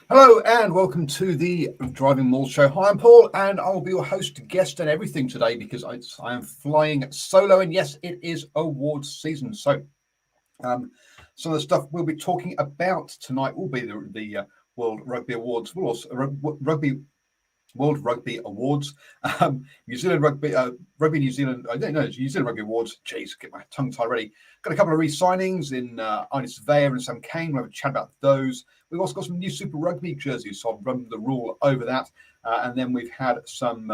Hello and welcome to the DrivingMaul show. Hi, I'm Paul and I'll be your host, guest and everything today because I am flying solo, and yes, it is awards season. So some of the stuff we'll be talking about tonight will be the World Rugby Awards. We'll also World Rugby Awards, New Zealand Rugby New Zealand. I don't know, New Zealand Rugby Awards. Jeez, get my tongue tied already. Got a couple of re-signings in Ines Veyer and Sam Kane. We'll have a chat about those. We've also got some new Super Rugby jerseys, so I'll run the rule over that. And then we've had some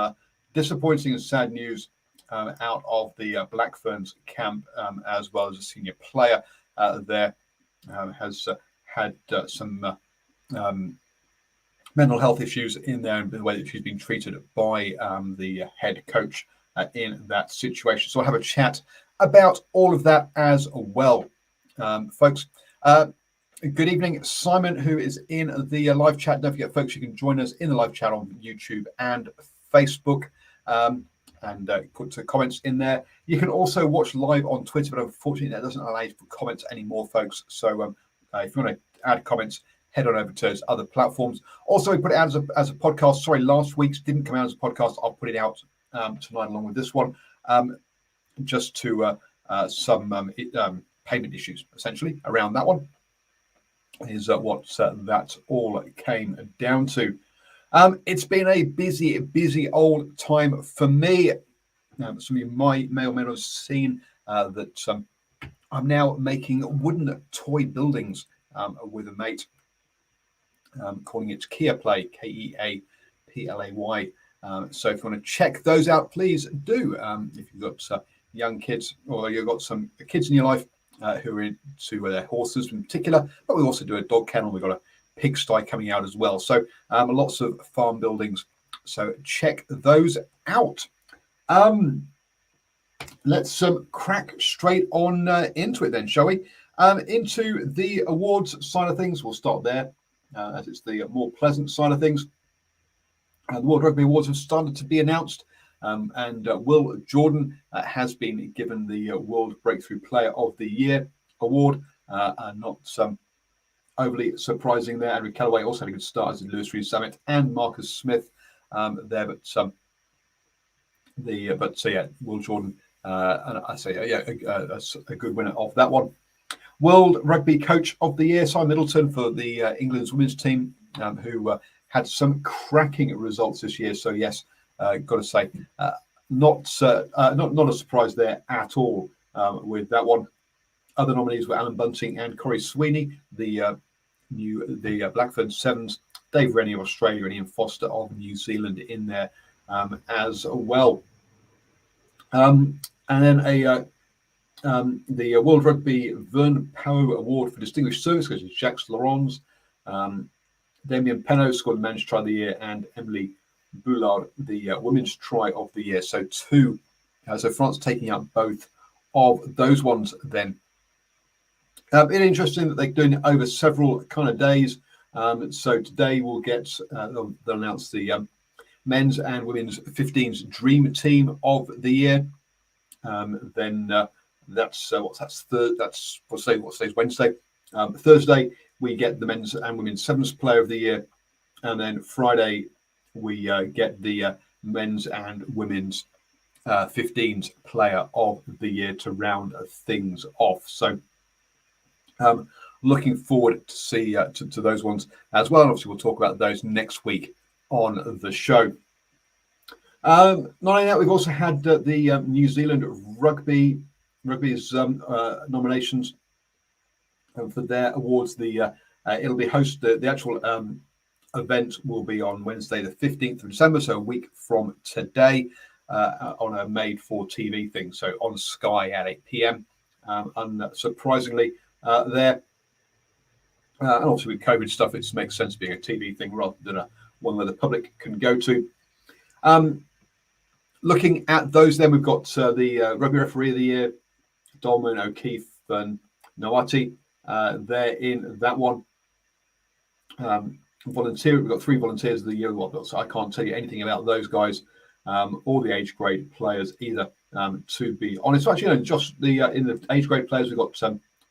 disappointing and sad news out of the Black Ferns camp, as well as a senior player there has had some mental health issues in there and the way that she's been treated by the head coach in that situation. So I'll have a chat about all of that as well, folks. Good evening, Simon, who is in the live chat. Don't forget, folks, you can join us in the live chat on YouTube and Facebook and put comments in there. You can also watch live on Twitter, but unfortunately that doesn't allow you to put comments anymore, folks. So if you want to add comments, head on over to those other platforms. Also, we put it out as a podcast. Sorry, last week's didn't come out as a podcast. I'll put it out tonight along with this one, just to some payment issues, essentially, around that one, is what that all came down to. It's been a busy old time for me. Some of you may or may not have seen that I'm now making wooden toy buildings with a mate. Calling it Kia Play, Keaplay. So if you want to check those out, please do. If you've got young kids or you've got some kids in your life who are into their horses in particular, but we also do a dog kennel. We've got a pigsty coming out as well. So lots of farm buildings. So check those out. Let's crack straight on into it then, shall we? Into the awards side of things. We'll start there. As it's the more pleasant side of things. The World Rugby Awards have started to be announced, and Will Jordan has been given the World Breakthrough Player of the Year award. Not overly surprising there. Andrew Callaway also had a good start as the Lewis Reed Summit, and Marcus Smith there, but Will Jordan, and I say a good winner of that one. World Rugby Coach of the Year, Simon Middleton for the England's women's team, who had some cracking results this year. So yes, got to say, not a surprise there at all with that one. Other nominees were Alan Bunting and Corey Sweeney, the Blackburn Sevens, Dave Rennie of Australia, and Ian Foster of New Zealand in there as well. And then the World Rugby Vern Poe Award for Distinguished Service goes to Jacques Laurens. Damien Penaud scored the Men's Try of the Year, and Emily Boulard the Women's Try of the Year. So two. So France taking out both of those ones then. It's interesting that they're doing it over several kind of days. So today we'll get, they'll announce the men's and women's 15s Dream Team of the Year. Then that's today's Wednesday. Thursday we get the men's and women's sevens player of the year, and then Friday we get the men's and women's 15s player of the year to round things off. So looking forward to see to those ones as well, and obviously we'll talk about those next week on the show. Not only that, we've also had the New Zealand Rugby's nominations for their awards. It'll be the actual event will be on Wednesday the 15th of December, so a week from today, on a made for TV thing, so on Sky at 8 p.m. Unsurprisingly there, and obviously with COVID stuff, it makes sense being a TV thing rather than one where the public can go to. Looking at those, then we've got the Rugby Referee of the Year, Dolman, O'Keefe, and Nawati. They're in that one. Volunteer, we've got 3 volunteers of the year. So I can't tell you anything about those guys or the age grade players either. To be honest, actually, just in the age grade players, we've got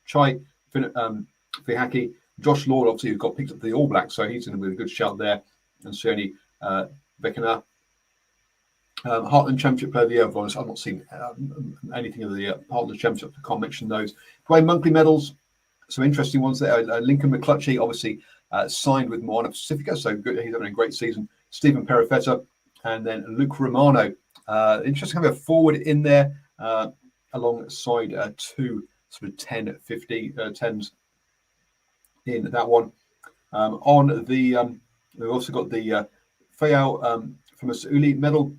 Chai Fihaki, Josh Lord, obviously, who got picked up for the All Blacks, so he's in with a good shout there. And Sione Bekana. Heartland Championship Player of the Year. I've not seen anything of the Heartland Championship. I can't mention those. Dwayne Monkley medals. Some interesting ones there. Lincoln McClutchy, obviously, signed with Moana Pacifica, so good. He's having a great season. Stephen Perifetta, and then Luke Romano. Interesting to have a forward in there alongside two sort of 10s in that one. On the we've also got the Fayao from a Uli medal,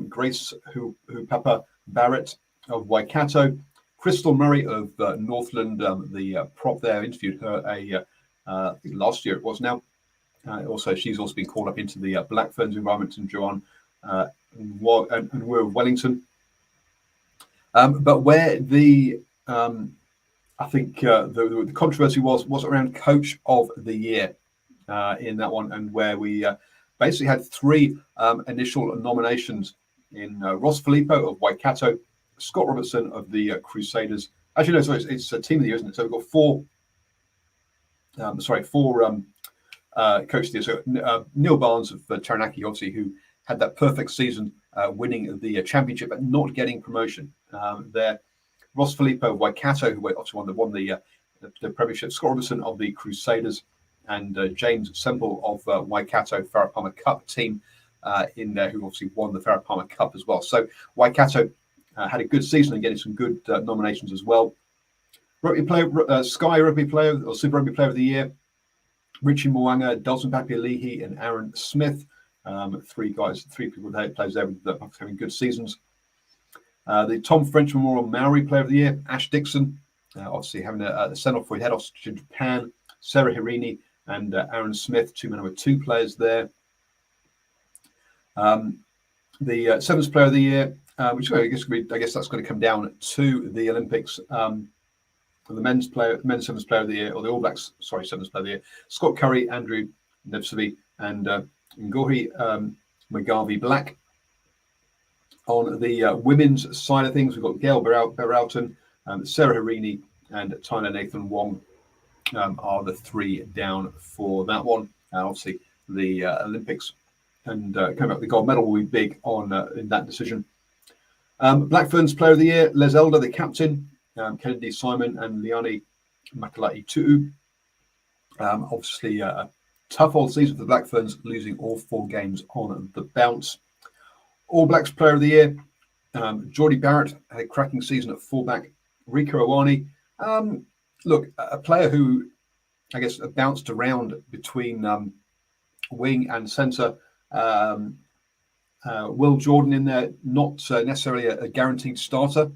Grace Hupapa Barrett of Waikato, Crystal Murray of Northland, the prop there, interviewed her I think last year it was now. Also, she's also been called up into the Black Ferns environment, and Joanne and we're Wellington. But where the I think the controversy was around Coach of the Year in that one, and where we basically had three initial nominations in Ross Filippo of Waikato, Scott Robertson of the Crusaders. Actually, no, sorry, it's a Team of the Year, isn't it? So we've got four Coach of the Year. So Neil Barnes of Taranaki, obviously, who had that perfect season, winning the championship but not getting promotion. There, Ross Filippo of Waikato, who obviously won the premiership. Scott Robertson of the Crusaders, and James Semple of Waikato Farah Palmer Cup team in there, who obviously won the Farah Palmer Cup as well. So Waikato had a good season and getting some good nominations as well. Rugby player, Sky Rugby Player or Super Rugby Player of the Year, Richie Mwanga, Dalton Papialihi, and Aaron Smith. Three people players there with having good seasons. The Tom French Memorial Maori Player of the Year, Ash Dixon, obviously having a send-off for head off to Japan. Sarah Hirini and Aaron Smith, two men with two players there. The Sevens Player of the Year, which I guess that's going to come down to the Olympics. The men's Sevens Player of the Year, or the All Blacks, Sevens Player of the Year, Scott Curry, Andrew Nevseby, and Ngohi McGarvey Black. On the women's side of things, we've got Gail Beralton, Sarah Harini, and Tyler Nathan Wong are the three down for that one. Obviously, the Olympics and coming up, the gold medal will be big on in that decision. Black Ferns Player of the Year, Les Elder, the captain, Kennedy Simon, and Liani Makalai Tu'u. Obviously, a tough old season for the Black Ferns, losing all 4 games on the bounce. All Blacks Player of the Year, Geordie Barrett had a cracking season at fullback. Rico Ioane, look, a player who I guess bounced around between wing and centre. Will Jordan in there, not necessarily a guaranteed starter.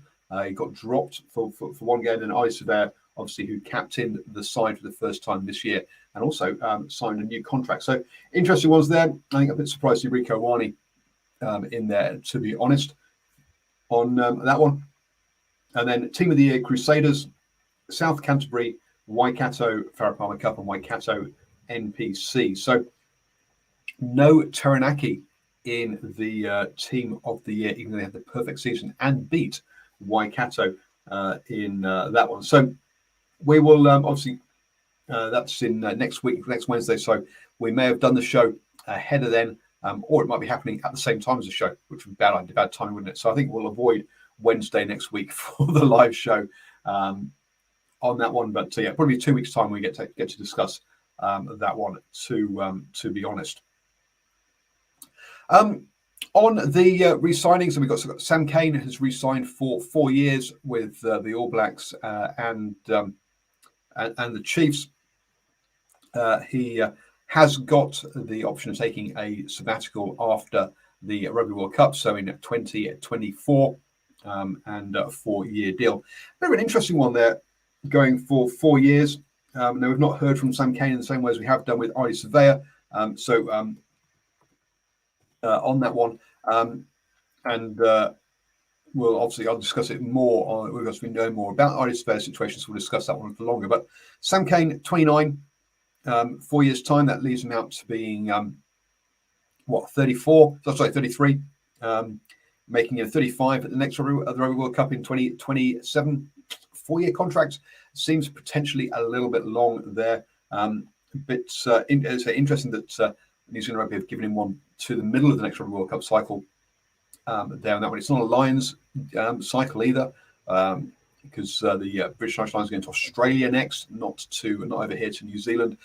He got dropped for one game, and Ali Surveyor, obviously, who captained the side for the first time this year, and also signed a new contract. So interesting ones there. I think a bit surprised to see Rico Ioane in there, to be honest, on that one. And then Team of the Year, Crusaders, South Canterbury, Waikato Farah Palmer Cup, and Waikato NPC. So no Taranaki in the Team of the Year, even though they had the perfect season and beat Waikato in that one. So we will obviously, that's in next week, next Wednesday. So we may have done the show ahead of then, or it might be happening at the same time as the show, which would be bad timing, wouldn't it? So I think we'll avoid Wednesday next week for the live show on that one. But yeah, probably 2 weeks' time we get to discuss that one. To be honest, on the re-signings, we've got Sam Cane has re-signed for 4 years with the All Blacks and the Chiefs. He has got the option of taking a sabbatical after the Rugby World Cup, so in 2024, and a 4-year deal. Bit of an interesting one there, going for 4 years. Now, we've not heard from Sam Cane in the same way as we have done with Ari Surveyor. So on that one, and I'll discuss it more because we know more about Ari Surveyor's situation, so we'll discuss that one for longer. But Sam Cane, 29, 4 years' time, that leaves him out to being 34? Sorry, 33. Making it 35 at the next Rugby World Cup in 2027. 4-year contract seems potentially a little bit long there. It's interesting that New Zealand Rugby have given him one to the middle of the next Rugby World Cup cycle. There on that one, it's not a Lions cycle either, because the British National Lions are going to Australia next, not over here to New Zealand.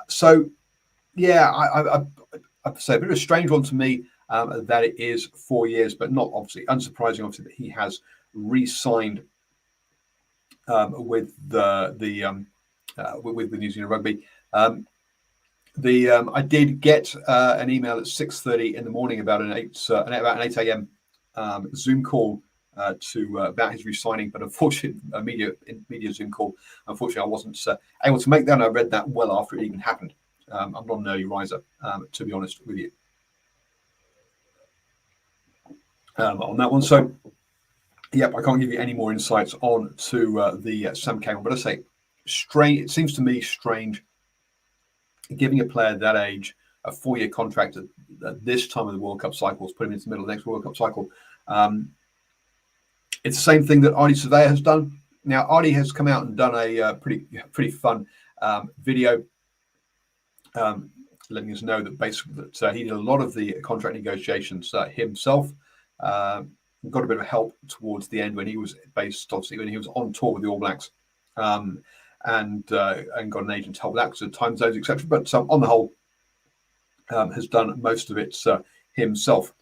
So yeah, I'd say a bit of a strange one to me, that it is 4 years, but not obviously unsurprising. Obviously, that he has re-signed with the New Zealand Rugby. I did get an email at 6:30 in the morning about an 8 a.m. Zoom call about his re-signing, but unfortunately, a media Zoom call. Unfortunately, I wasn't able to make that. And I read that well after it even happened. I'm not an early riser, to be honest with you, on that one. So, yep, I can't give you any more insights on to the Sam Cameron, but I say, strange. It seems to me strange giving a player that age a 4-year contract at this time of the World Cup cycles, put him into the middle of the next World Cup cycle. It's the same thing that Ardie Surveyor has done. Now, Ardie has come out and done a pretty fun video, letting us know that basically that he did a lot of the contract negotiations himself. Got a bit of help towards the end when he was when he was on tour with the All Blacks, and got an agent to help with that because of time zones, etc. But on the whole, has done most of it himself.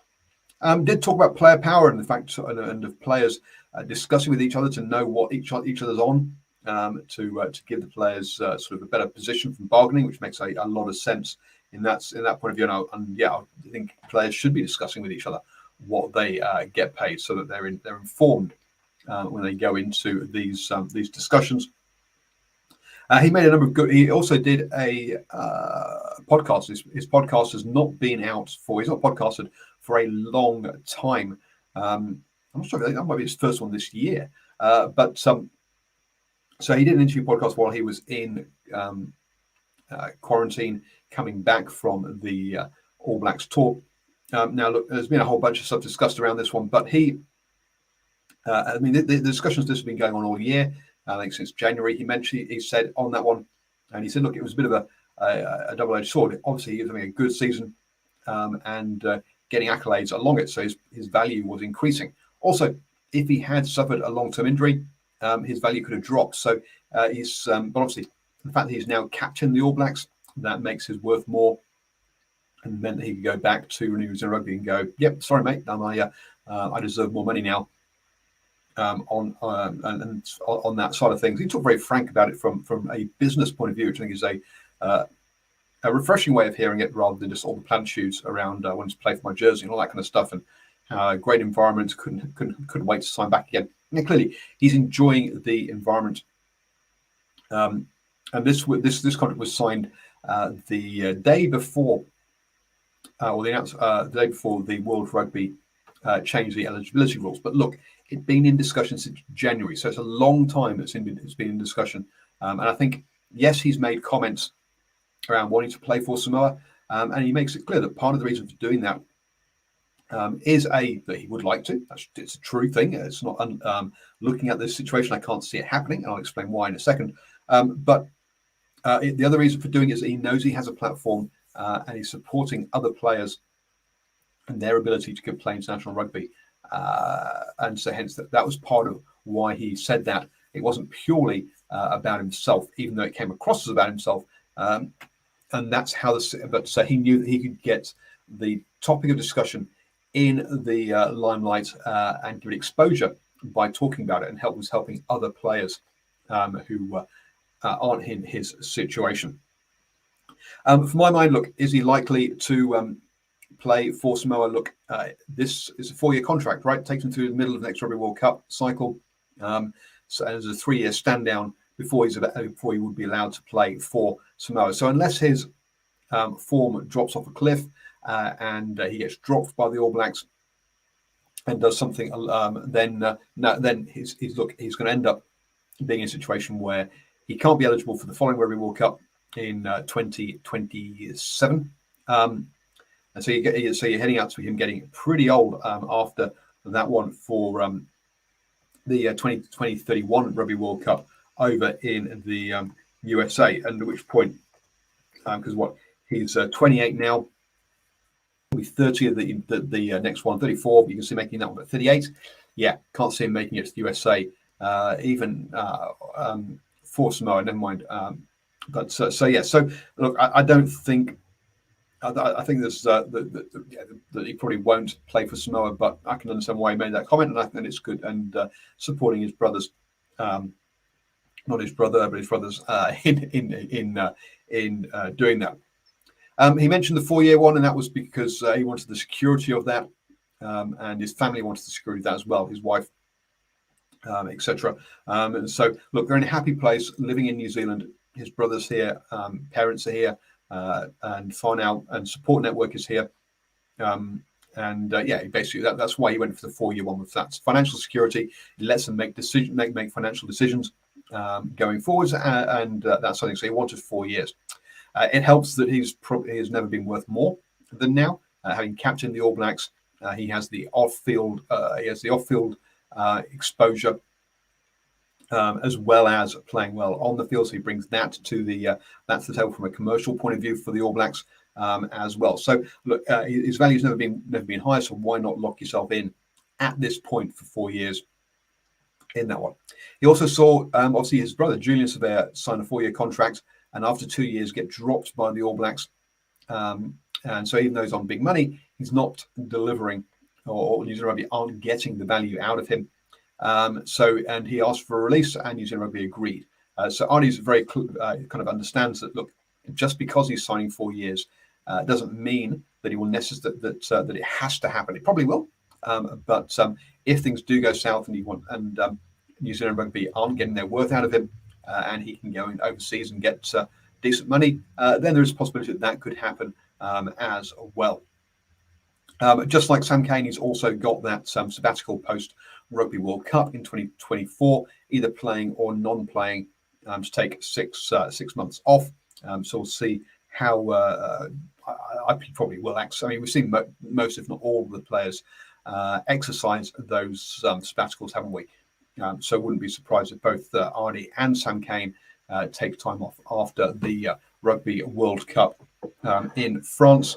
Did talk about player power and the fact and of players discussing with each other to know what each other's on, to give the players sort of a better position from bargaining, which makes a lot of sense in that point of view. And yeah, I think players should be discussing with each other what they get paid, so that they're informed when they go into these discussions. He made a number of good. He also did a podcast. His podcast has not been out for. He's not podcasted for a long time. I'm not sure if that might be his first one this year. But so he did an interview podcast while he was in quarantine, coming back from the All Blacks tour. Now, look, there's been a whole bunch of stuff discussed around this one, but the discussions this have been going on all year. I think since January, he said on that one, and he said, look, it was a bit of a double-edged sword. Obviously, he was having a good season and getting accolades along it, so his value was increasing. Also, if he had suffered a long-term injury, his value could have dropped. So but obviously, the fact that he's now captain the All Blacks, that makes his worth more, and meant that he could go back to New Zealand Rugby and go, yep, sorry, mate, I deserve more money now. On that side of things, he talked very frank about it from a business point of view, which I think is a refreshing way of hearing it, rather than just all the platitudes around I wanted to play for my jersey and all that kind of stuff, and great environment, couldn't wait to sign back again. Yeah, clearly he's enjoying the environment, and this contract was signed the day before, or the day before the World Rugby changed the eligibility rules. But look, it's been in discussion since January, so it's a long time it's been in discussion. And I think, yes, he's made comments around wanting to play for Samoa, and he makes it clear that part of the reason for doing that is that he would like to. It's a true thing. It's not looking at this situation, I can't see it happening, and I'll explain why in a second. But the other reason for doing it is that he knows he has a platform, and he's supporting other players and their ability to play international rugby. And so hence that was part of why he said that. It wasn't purely about himself, even though it came across as about himself. And that's how so he knew that he could get the topic of discussion in the limelight and give it exposure by talking about it, and helping other players who aren't in his situation. For my mind, look, is he likely to play for Samoa? Look, this is a 4-year contract, right? Takes him through the middle of the next Rugby World Cup cycle. So there's a 3-year stand down before he would be allowed to play for Samoa. So unless his form drops off a cliff and he gets dropped by the All Blacks and does something, then he's going to end up being in a situation where he can't be eligible for the following Rugby World Cup in 2027. And so you're heading out to him getting pretty old after that one for the 2031 Rugby World Cup over in the USA, and at which point because he's 28 now. He'll be 30 the next one, 34. You can see making that one at 38. Yeah, can't see him making it to the USA, even for Samoa. Never mind. So look, I don't think. I think there's that he probably won't play for Samoa, but I can understand why he made that comment, and I think it's good and supporting his brothers, not his brother, but his brothers in doing that. He mentioned the 4-year one, and that was because he wanted the security of that, and his family wanted the security of that as well, his wife, etc. And so, look, they're in a happy place, living in New Zealand. His brother's here, parents are here, and Whānau and support network is here. Basically that's why he went for the 4-year one. With that financial security, it lets them make financial decisions going forwards, and that's something. So he wanted 4 years. It helps that he has never been worth more than now, having captained the All Blacks. He has the off-field exposure, as well as playing well on the field. So he brings that to the table from a commercial point of view for the All Blacks as well. So look, his value's never been higher. So why not lock yourself in at this point for 4 years in that one? He also saw obviously his brother Julian Surveyor sign a 4-year contract, and after 2 years get dropped by the All Blacks. And so even though he's on big money, he's not delivering, or New Zealand Rugby aren't getting the value out of him. And he asked for a release, and New Zealand Rugby agreed. So Arnie's very kind of understands that. Look, just because he's signing 4 years doesn't mean that he will necessarily that it has to happen. It probably will, but if things do go south and New Zealand Rugby aren't getting their worth out of him, and he can go overseas and get decent money, then there is a possibility that could happen as well. Just like Sam Cane, he's also got that sabbatical post Rugby World Cup in 2024, either playing or non-playing, to take 6 months off. So we'll see how I probably will. I mean, we've seen most, if not all, of the players exercise those sabbaticals, haven't we? So wouldn't be surprised if both Arnie and Sam Cane take time off after the Rugby World Cup in France.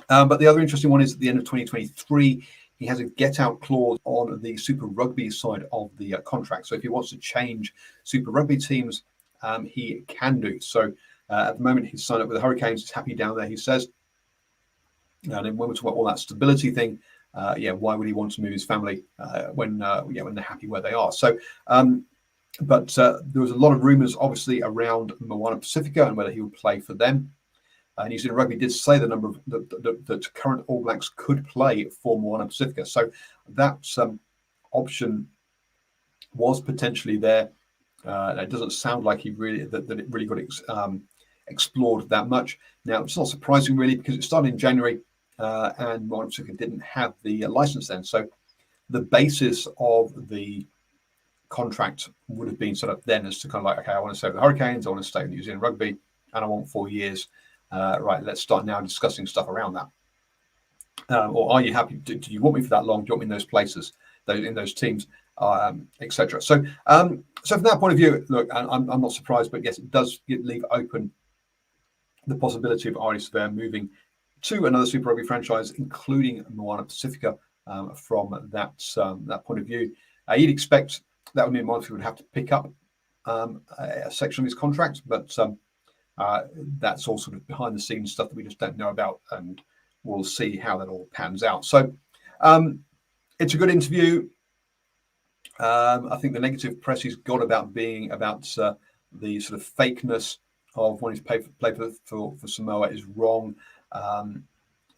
But the other interesting one is at the end of 2023, he has a get-out clause on the Super Rugby side of the contract. So if he wants to change Super Rugby teams, he can do. So at the moment, he's signed up with the Hurricanes. He's happy down there, he says. And then when we talk about all that stability thing, why would he want to move his family when they're happy where they are? So, but there was a lot of rumours, obviously, around Moana Pacifica and whether he would play for them. New Zealand Rugby did say the number of that current All Blacks could play for Moana Pacifica, so that option was potentially there. It doesn't sound like it really got explored that much. Now it's not surprising really, because it started in January, and Moana Pacifica didn't have the license then. So the basis of the contract would have been set up then as to kind of like, okay, I want to stay with the Hurricanes, I want to stay with New Zealand Rugby, and I want 4 years. Right, let's start now discussing stuff around that. Or are you happy? Do you want me for that long? Do you want me in those places, in those teams, etc.? So, from that point of view, look, I'm not surprised, but yes, it does leave open the possibility of Arnie Surveyor moving to another Super Rugby franchise, including Moana Pacifica. From that point of view, you'd expect that would mean Moana would have to pick up a section of his contract, but that's all sort of behind the scenes stuff that we just don't know about, and we'll see how that all pans out. So it's a good interview. I think the negative press he's got about being about the sort of fakeness of wanting to play for Samoa is wrong. As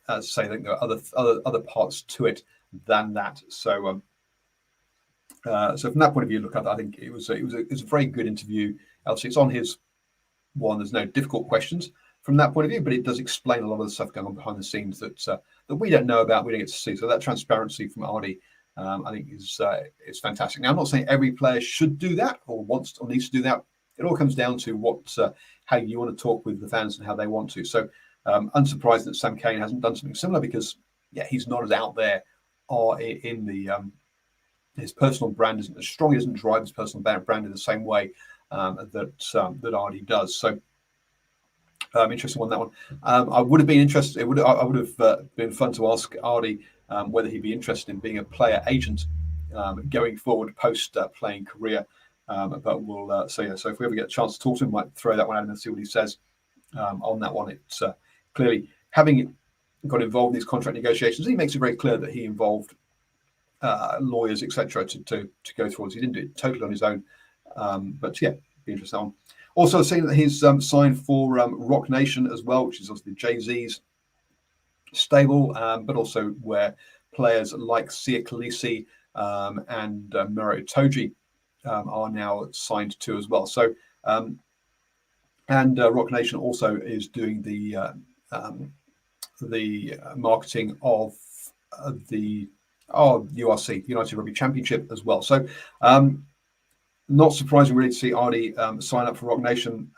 I say, I think there are other parts to it than that. So from that point of view, look, I think it was a very good interview. Obviously, it's on his one. There's no difficult questions from that point of view, but it does explain a lot of the stuff going on behind the scenes that we don't know about, we don't get to see. So that transparency from Arnie, I think is fantastic. Now, I'm not saying every player should do that or wants or needs to do that. It all comes down to how you want to talk with the fans and how they want to. So unsurprised that Sam Cane hasn't done something similar, because he's not as out there or in the his personal brand isn't as strong. He doesn't drive his personal brand in the same way that Arnie does. So Interesting on that one. I would have been interested. I would have been fun to ask Ardy whether he'd be interested in being a player agent going forward post playing career. But we'll so if we ever get a chance to talk to him, might throw that one at him and see what he says on that one. It's clearly having got involved in these contract negotiations. He makes it very clear that he involved lawyers, etc., to go through. He didn't do it totally on his own. But yeah, be interesting on. Also, seeing that he's signed for Rock Nation as well, which is obviously Jay-Z's stable, but also where players like Sia Khaleesi and Miro Itoje are now signed to as well. So, and Rock Nation also is doing the marketing of the URC, United Rugby Championship, as well. So, not surprising really to see Ardy sign up for Rock Nation.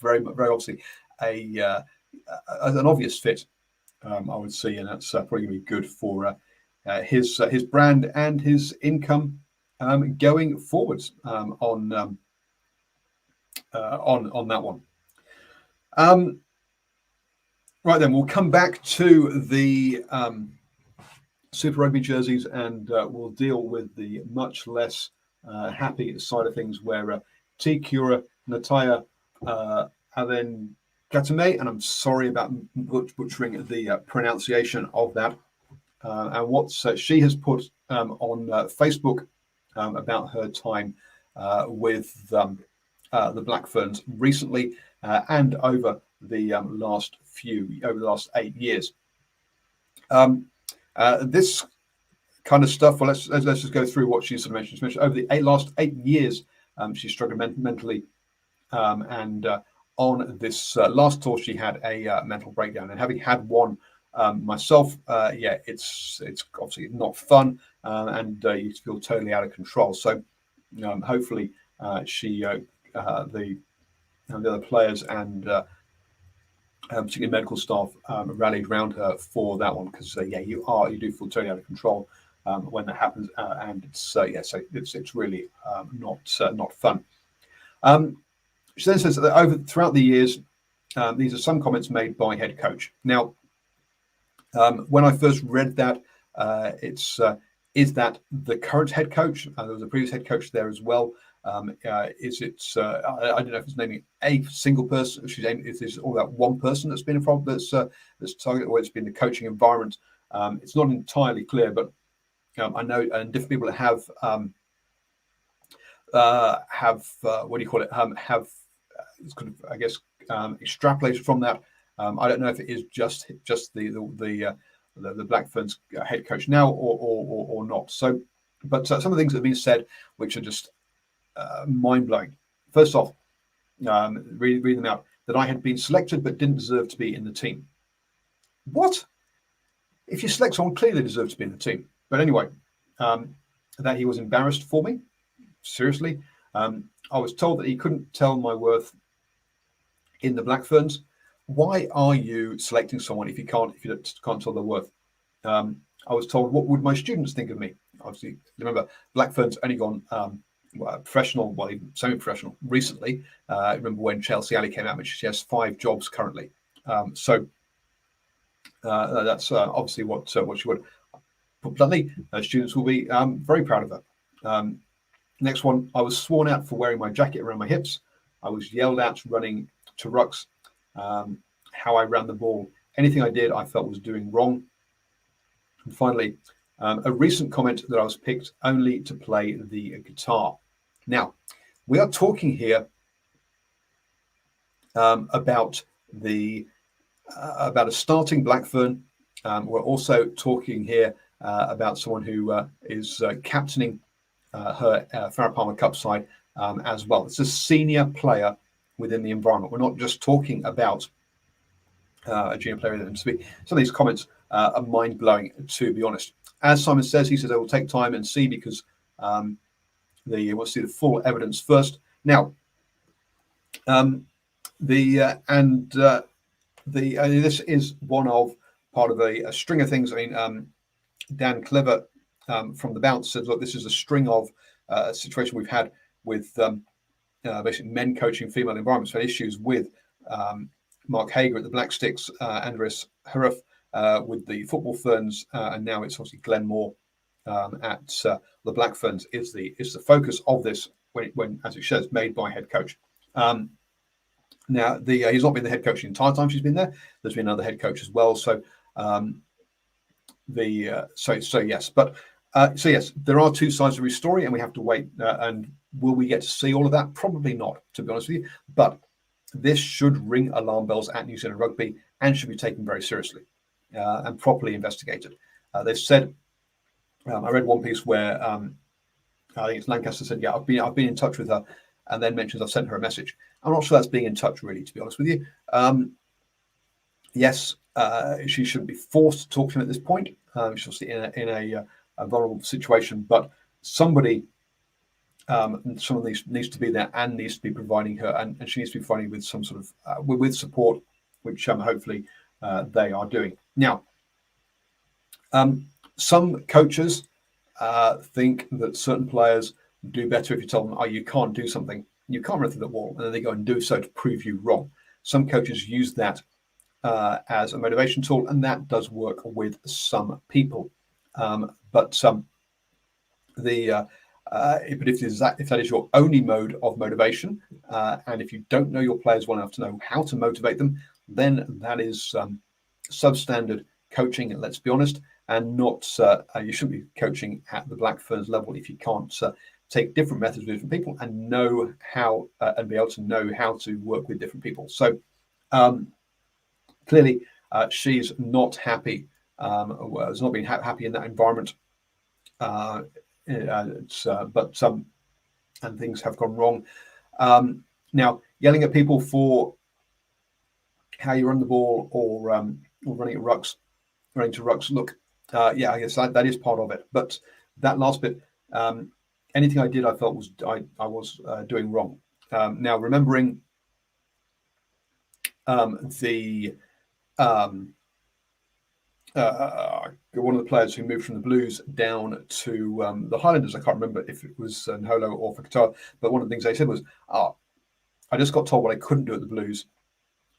Very obviously an obvious fit, I would see, and that's probably going to be good for his brand and his income going forwards on that one. Right then, we'll come back to the Super Rugby jerseys, and we'll deal with the much less happy side of things, where T. Cura Nataya Aven Katame, and I'm sorry about butchering the pronunciation of that, and what she has put on Facebook about her time with the Black Ferns recently and over the last 8 years. This kind of stuff. Well, let's just go through what she sort of mentioned. She mentioned over the last 8 years, she struggled mentally, and on this last tour, she had a mental breakdown. And having had one myself, it's obviously not fun, and you feel totally out of control. So hopefully, she the other players and particularly medical staff rallied around her for that one, because you do feel totally out of control when that happens, and it's really not fun. She then says that throughout the years, these are some comments made by head coach. Now, when I first read that, is that the current head coach? There was a previous head coach there as well. Is it? I don't know if it's naming a single person. If it's all that one person that's been a problem that's targeted, or it's been the coaching environment. It's not entirely clear, but I know, and different people that have what do you call it? Have kind of, I guess, extrapolated from that. I don't know if it is just the Black Ferns head coach now or not. So, but some of the things that have been said, which are just mind blowing. First off, reading them out, that I had been selected but didn't deserve to be in the team. What? If you select someone, clearly they deserve to be in the team. But anyway, that he was embarrassed for me. Seriously, I was told that he couldn't tell my worth in the Black Ferns. Why are you selecting someone if you can't tell their worth? I was told, what would my students think of me? Obviously, remember, Black Ferns only gone professional, well, even semi-professional recently. I remember when Chelsea Alley came out, and she has 5 jobs currently. So that's obviously what she would. Put bluntly, students will be very proud of her. Next one, I was sworn out for wearing my jacket around my hips. I was yelled at running to rucks. How I ran the ball, anything I did, I felt was doing wrong. And finally, a recent comment that I was picked only to play the guitar. Now, we are talking here about a starting Black Fern. We're also talking here about someone who is captaining her Farah Palmer Cup side as well. It's a senior player within the environment. We're not just talking about a junior player. Some of these comments are mind-blowing, to be honest. As Simon says, he says they will take time and see, because we'll see the full evidence first. Now, this is one of part of a string of things. I mean, Dan Clever from the Bounce says, look, this is a string of a situation we've had with basically men coaching female environments, had issues with Mark Hager at the Black Sticks, Andres Haruf with the Football Ferns, and now it's obviously Glenn Moore at the Black Ferns is the focus of this when as it shows, made by head coach. Now he's not been the head coach the entire time she's been there. There's been another head coach as well. So yes, but yes, there are two sides of his story, and we have to wait. And will we get to see all of that? Probably not, to be honest with you. But this should ring alarm bells at New Zealand Rugby and should be taken very seriously and properly investigated. They've said, I read one piece where I think it's Lancaster said, yeah, I've been in touch with her, and then mentions I've sent her a message. I'm not sure that's being in touch, really, to be honest with you. Yes, she shouldn't be forced to talk to him at this point. She's obviously in a vulnerable situation, but someone needs to be there and needs to be providing her, and she needs to be providing with some sort of with support, which hopefully they are doing. Now, some coaches think that certain players do better if you tell them, oh, you can't do something, you can't run through the wall, and then they go and do so to prove you wrong. Some coaches use that as a motivation tool, and that does work with some people. But if that is your only mode of motivation, and if you don't know your players well enough to know how to motivate them, then that is substandard coaching, let's be honest, and not you shouldn't be coaching at the Black Ferns level if you can't take different methods with different people and know how and be able to know how to work with different people. So clearly she's not happy, has not been happy in that environment, and things have gone wrong. Now, yelling at people for how you run the ball or running to rucks. Look, yeah, I guess that is part of it. But that last bit, anything I did, I felt was I was doing wrong. Now, remembering one of the players who moved from the Blues down to the Highlanders, I can't remember if it was Nholo or Fakatara, but one of the things they said was, I just got told what I couldn't do at the Blues,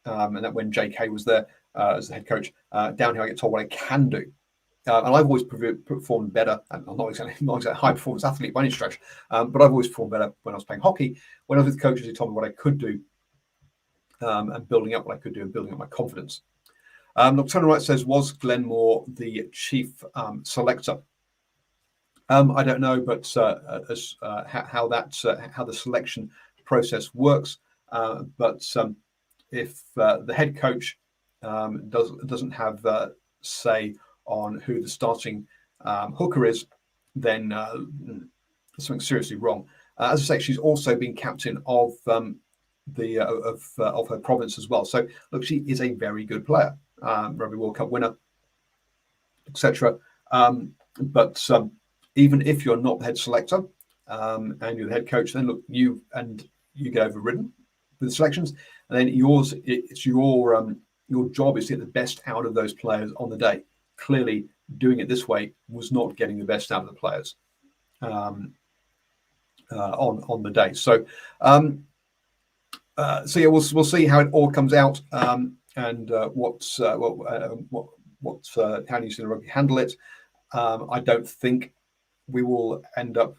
and that when JK was there as the head coach, down here I get told what I can do. And I've always performed better, and I'm not exactly a high performance athlete by any stretch, but I've always performed better when I was playing hockey, when I was with coaches who told me what I could do, and building up what I could do and building up my confidence. Nocturnal Right says, was Glenn Moore the chief selector? I don't know, but how the selection process works. But if the head coach doesn't have say on who the starting hooker is, then there's something seriously wrong. As I say, she's also been captain of her province as well. So look, she is a very good player. Rugby World Cup winner, etc. But even if you're not the head selector and you're the head coach, then look, you get overridden with the selections, and then it's your job is to get the best out of those players on the day. Clearly, doing it this way was not getting the best out of the players on the day. So yeah, we'll see how it all comes out. And how New Zealand Rugby handle it. I don't think we will end up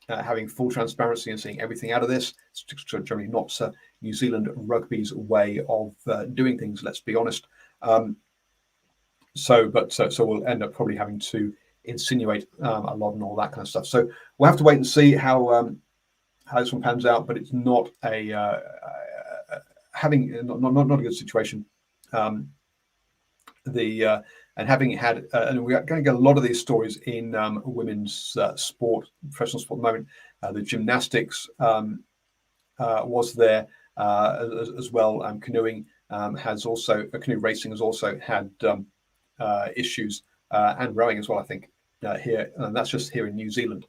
having full transparency and seeing everything out of this. It's generally not New Zealand Rugby's way of doing things. Let's be honest. So we'll end up probably having to insinuate a lot and all that kind of stuff. So we'll have to wait and see how this one pans out. But it's not a not a good situation. And having had, and we're going to get a lot of these stories in women's sport, professional sport at the moment. The gymnastics was there as well. Canoeing canoe racing has also had issues, and rowing as well, I think, here, and that's just here in New Zealand.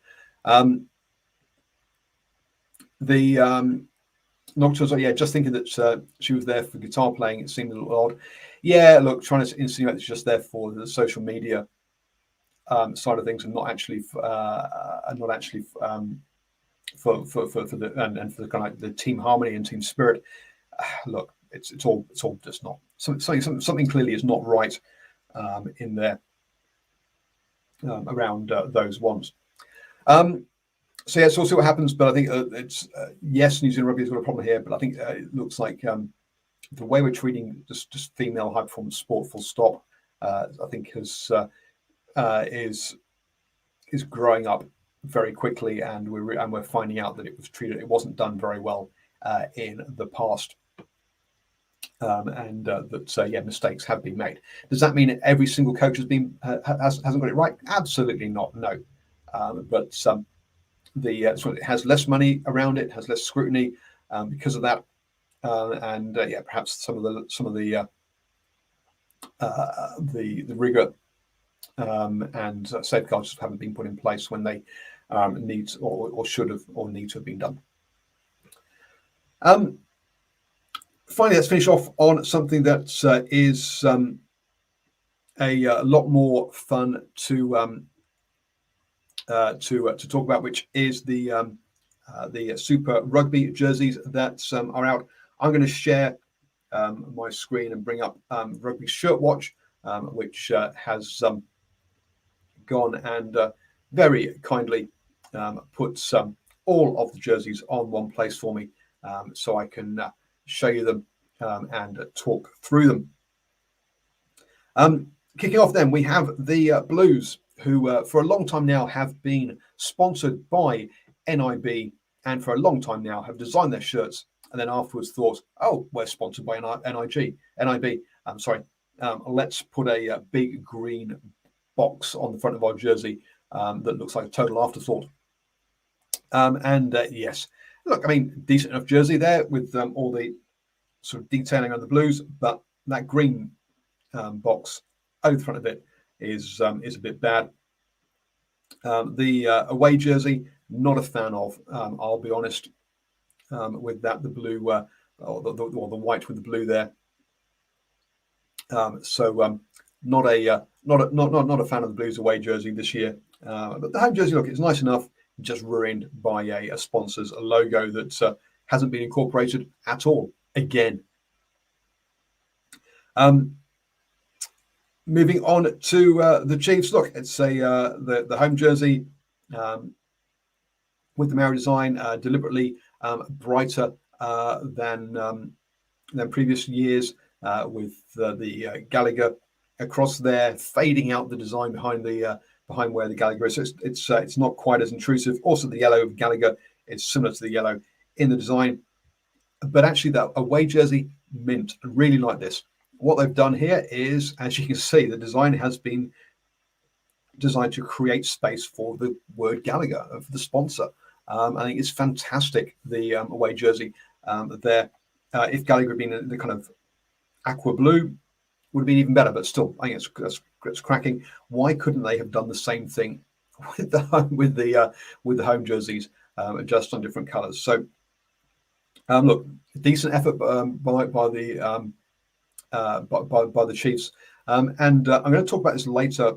Nocturnes, yeah, just thinking that she was there for guitar playing, it seemed a little odd. Yeah, look, trying to insinuate it's just there for the social media side of things, and not actually for the kind of the team harmony and team spirit. Look, it's all just not something clearly is not right in there around those ones. So yeah, so we'll see what happens. But I think it's yes, New Zealand Rugby has got a problem here, but I think it looks like the way we're treating just female high performance sport, full stop, I think is growing up very quickly, and we're finding out that it wasn't done very well in the past, and that mistakes have been made. Does that mean every single coach hasn't got it right? Absolutely not. No, but so it has less money around it, has less scrutiny because of that, and perhaps some of the rigor and safeguards haven't been put in place when they need or should have or need to have been done. Finally, let's finish off on something that is a lot more fun to talk about, which is the Super Rugby jerseys that are out. I'm going to share my screen and bring up Rugby Shirt Watch, which has gone and very kindly put all of the jerseys on one place for me, so I can show you them and talk through them. Kicking off then, we have the Blues, who for a long time now have been sponsored by NIB, and for a long time now have designed their shirts, and then afterwards thought, oh, we're sponsored by NIB. Let's put a big green box on the front of our jersey that looks like a total afterthought. Yes, look, I mean, decent enough jersey there with all the sort of detailing on the Blues, but that green box over the front of it is a bit bad. The away jersey, not a fan of. I'll be honest. With that, the blue or the white with the blue there. Not a fan of the Blues away jersey this year. But the home jersey, look, it's nice enough. Just ruined by a sponsor's logo that hasn't been incorporated at all again. Moving on to the Chiefs. Look, it's the home jersey with the Maori design, deliberately brighter than previous years, with the Gallagher across there, fading out the design behind where the Gallagher is. So it's not quite as intrusive. Also, the yellow of Gallagher is similar to the yellow in the design, but actually that away jersey, mint. I really like this. What they've done here is, as you can see, the design has been designed to create space for the word Gallagher, for the sponsor. I think it's fantastic, the away jersey there. If Gallagher had been in the kind of aqua blue, would have been even better, but still, I think it's cracking. Why couldn't they have done the same thing with the home jerseys, just on different colours? So, look, decent effort by the Chiefs, and I'm going to talk about this later.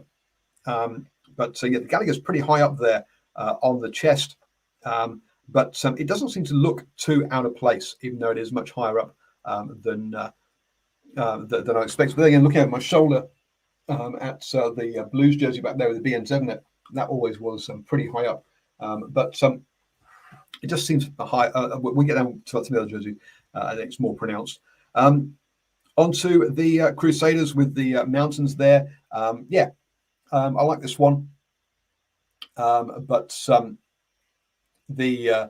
But the Gallagher's pretty high up there on the chest, but it doesn't seem to look too out of place, even though it is much higher up than I expected. But again, looking at my shoulder at the Blues jersey back there with the BN7, that always was pretty high up, but it just seems high. We get down to some of the other jerseys, I think it's more pronounced. Onto the Crusaders with the mountains there. I like this one, but the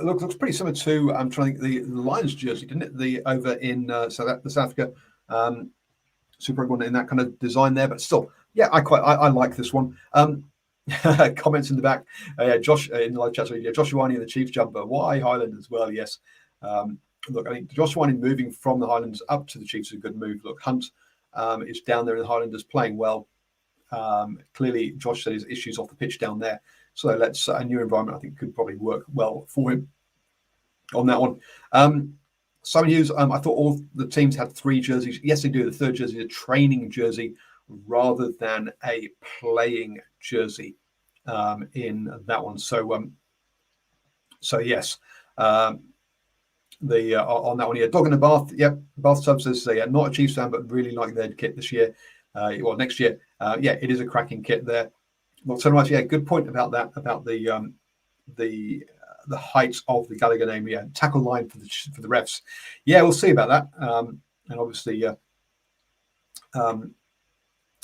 looks pretty similar to, I'm trying to think, the Lions jersey, didn't it? The over in South Africa, Super Rugby in that kind of design there, but still, I like this one. Comments in the back, Josh in the live chat. Josh Ioane in the Chiefs jumper. Why Highlanders? Well, yes. Look, I think Josh Ioane moving from the Highlanders up to the Chiefs is a good move. Look, Hunt is down there in the Highlanders playing well. Clearly, Josh said his issues off the pitch down there. So let's a new environment, I think, could probably work well for him on that one. Simon Hughes, I thought all the teams had 3 jerseys. Yes, they do. The third jersey is a training jersey rather than a playing jersey in that one. So So yes, the on that one, yeah, dog in the bath, yep, bathtub says not a Chiefs fan, but really like their kit this year, well next year. Yeah, it is a cracking kit there. Not so much, yeah, good point about that, about the height of the Gallagher name, yeah, tackle line for the refs. Yeah, we'll see about that. And obviously, Boa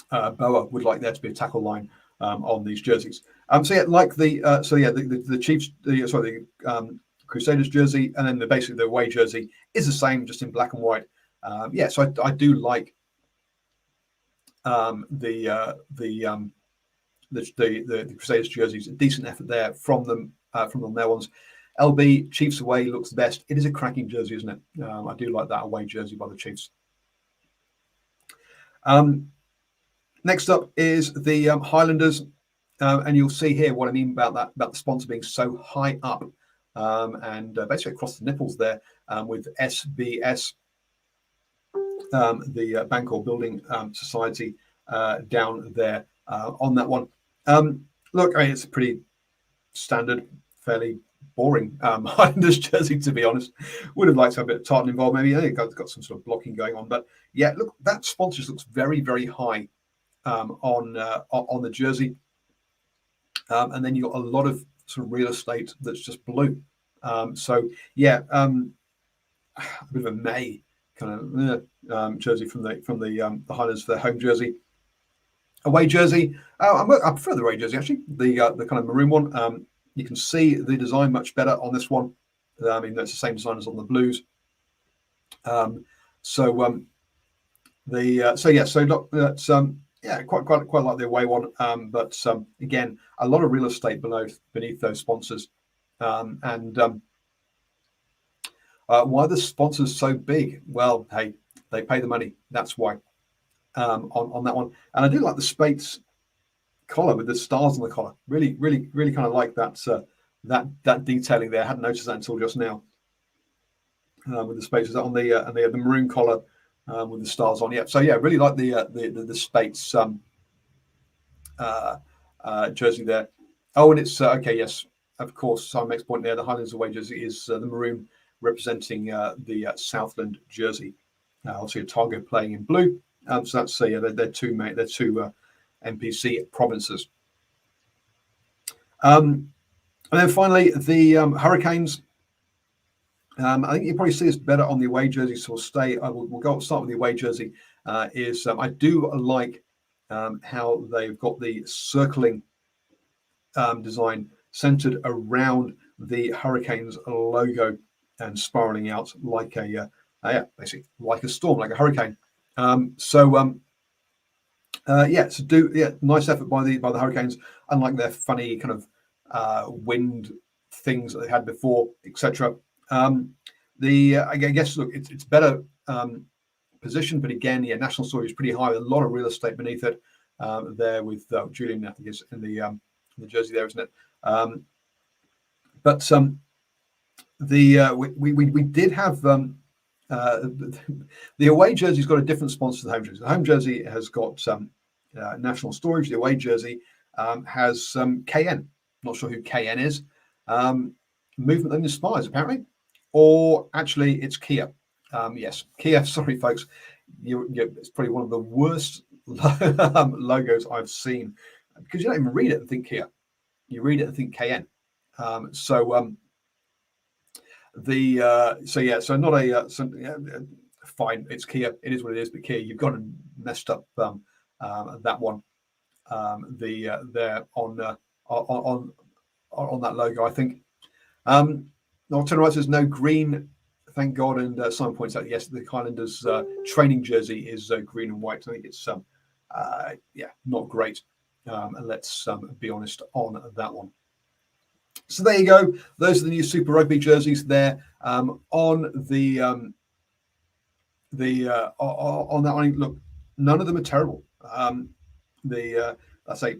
would like there to be a tackle line on these jerseys. So yeah, like the Chiefs, the Crusaders jersey, and then basically the away jersey is the same, just in black and white. Yeah, so I do like the Crusaders jerseys. A decent effort there from them on their ones. LB Chiefs away looks the best. It is a cracking jersey, isn't it? I do like that away jersey by the Chiefs. Next up is the Highlanders, and you'll see here what I mean about that, about the sponsor being so high up, and basically across the nipples there, with SBS, the Bangor Building Society, down there on that one. Look, I mean, it's a pretty standard, fairly boring Highlanders jersey, to be honest. Would have liked to have a bit of tartan involved, maybe. I think it's got some sort of blocking going on, but yeah, look, that sponsor looks very, very high on the jersey, and then you've got a lot of sort of real estate that's just blue. So yeah, a bit of a May kind of jersey from the Highlanders for their home jersey. Away jersey, I prefer the away jersey actually. The kind of maroon one. You can see the design much better on this one. I mean, that's the same design as on the Blues. So that's yeah, quite like the away one. But again, a lot of real estate beneath those sponsors. And why are the sponsors so big? Well, hey, they pay the money. That's why. On that one, and I do like the Spates collar with the stars on the collar. Really kind of like that that detailing there. I hadn't noticed that until just now. With the Spates on the maroon collar with the stars on. Yeah, so yeah, really like the Spates jersey there. Oh, and it's okay. Yes, of course. So next point there, the Highlanders away jersey is the maroon representing the Southland jersey. Obviously, Otago playing in blue. So that's yeah, they're two NPC provinces. And then finally, the Hurricanes. I think you probably see this better on the away jersey, so we'll start with the away jersey. I do like how they've got the circling design centered around the Hurricanes logo and spiraling out like basically like a storm, like a hurricane. Nice effort by the Hurricanes, unlike their funny kind of wind things that they had before, etc. I guess look, it's better position, but again, yeah, national story is pretty high with a lot of real estate beneath it. There with Julian, I think is in the jersey there, isn't it? We did have the away jersey's got a different sponsor to the home jersey. The home jersey has got National Storage. The away jersey has KN. Not sure who KN is. Movement and Inspires, apparently. Or actually, it's Kia. Yes, Kia. Sorry, folks. It's probably one of the worst logos I've seen, because you don't even read it and think Kia. You read it and think KN. Fine, it's Kia. It is what it is. But Kia, you've got and messed up that one. There on that logo, I think. Alternative says no green, thank God. And Simon points out, yes, the Highlanders training jersey is green and white. I think it's not great. And let's be honest on that one. So there you go. Those are the new Super Rugby jerseys there. On that one, look, none of them are terrible. The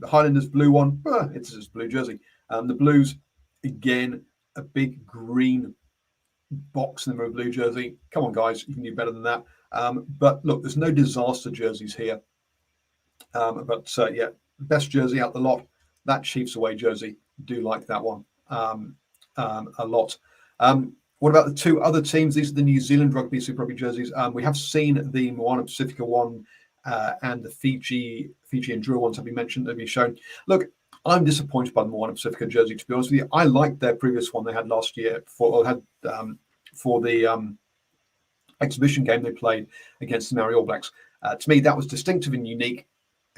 Highlanders blue one, it's just blue jersey. The Blues, again, a big green box in the middle of blue jersey. Come on, guys, you can do better than that. But look, there's no disaster jerseys here. Best jersey out the lot, that Chiefs away jersey. Do like that one. a lot. What about the two other teams? These are the New Zealand Super Rugby jerseys. We have seen the Moana Pacifica one and the Fiji and Drua ones have been mentioned, they've been shown. Look, I'm disappointed by the Moana Pacifica jersey, to be honest with you. I liked their previous one they had last year for the exhibition game they played against the Maori All Blacks. To me, that was distinctive and unique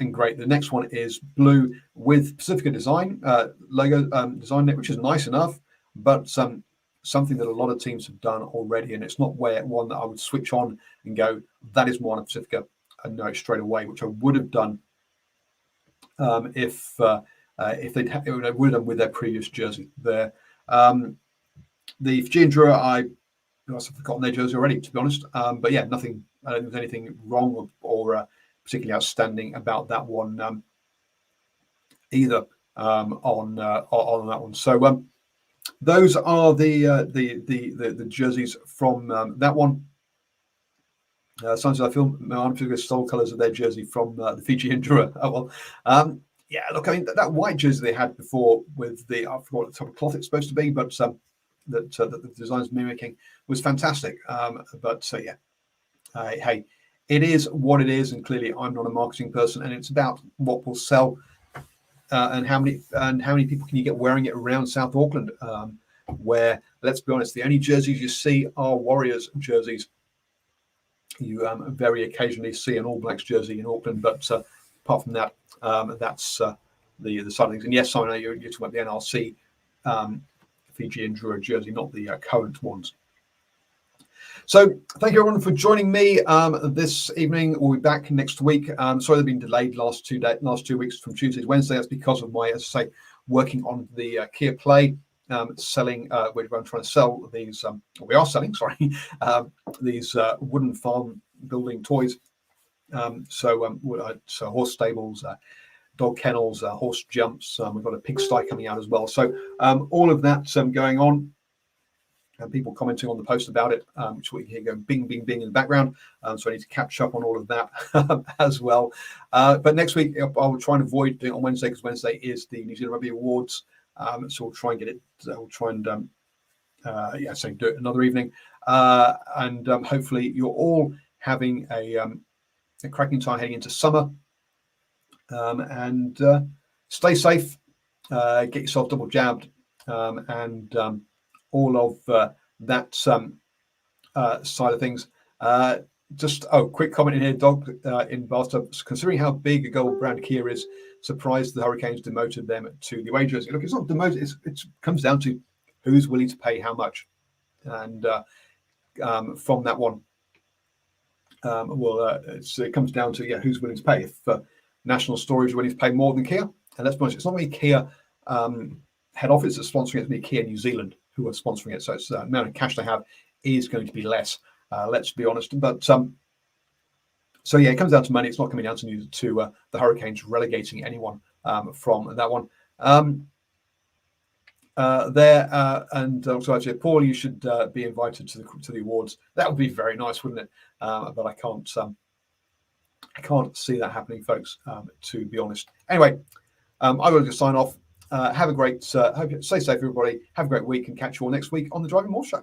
and great. The next one is blue with Pacifica design, logo design, which is nice enough, but something that a lot of teams have done already, and it's not one that I would switch on and go, that is Moana Pacifica, and know it straight away, which I would have done if they'd would have done with their previous jersey there. The Fiji and Drua, I must have forgotten their jersey already, to be honest. But yeah, nothing. I don't think there's anything wrong or particularly outstanding about that one either on that one. So those are the jerseys from that one. Sometimes I feel Moana Pacifica stole colours of their jersey from the Fiji and Drua. Oh well. Yeah, look, I mean that white jersey they had before with I forgot what type of cloth it's supposed to be, but that the design's mimicking was fantastic. Yeah, hey, it is what it is, and clearly I'm not a marketing person, and it's about what will sell and how many people can you get wearing it around South Auckland, where, let's be honest, the only jerseys you see are Warriors jerseys. You very occasionally see an All Blacks jersey in Auckland, but apart from that, that's the side of things. And yes, I know you're talking about the NRC Fiji and Drua jersey, not the current ones. So thank you everyone for joining me this evening. We'll be back next week. Sorry they've been delayed last 2 weeks from Tuesday to Wednesday. That's because of my, as I say, working on the Kia Play, selling, where I'm trying to sell these, we are selling, sorry, these wooden farm building toys. So horse stables, dog kennels, horse jumps. We've got a pigsty coming out as well. So all of that going on, and people commenting on the post about it, which we hear going bing, bing, bing in the background. So I need to catch up on all of that as well. But next week, I'll try and avoid doing it on Wednesday, because Wednesday is the New Zealand Rugby Awards. So we'll try and get it. We'll try and do it another evening. And hopefully you're all having a cracking time heading into summer. And stay safe. Get yourself double jabbed, and all of that side of things. Quick comment in here, Dog in Bathtub. Considering how big a gold brand Kia is, surprised the Hurricanes demoted them to the away jersey. Look, it's not demoted. It comes down to who's willing to pay how much. And from that one, it comes down to who's willing to pay. If National Storage is willing to pay more than Kia, and let's be honest, it's not really Kia head office that's sponsoring it, it's me Kia New Zealand who are sponsoring it. So it's the amount of cash they have is going to be less. Let's be honest. But it comes down to money. It's not coming down to the Hurricanes relegating anyone from that one. And also actually, Paul, you should be invited to the awards. That would be very nice, wouldn't it? But I can't see that happening, folks. To be honest. Anyway, I will just sign off. Have a great. Hope you stay safe, everybody. Have a great week, and catch you all next week on the Driving Maul Show.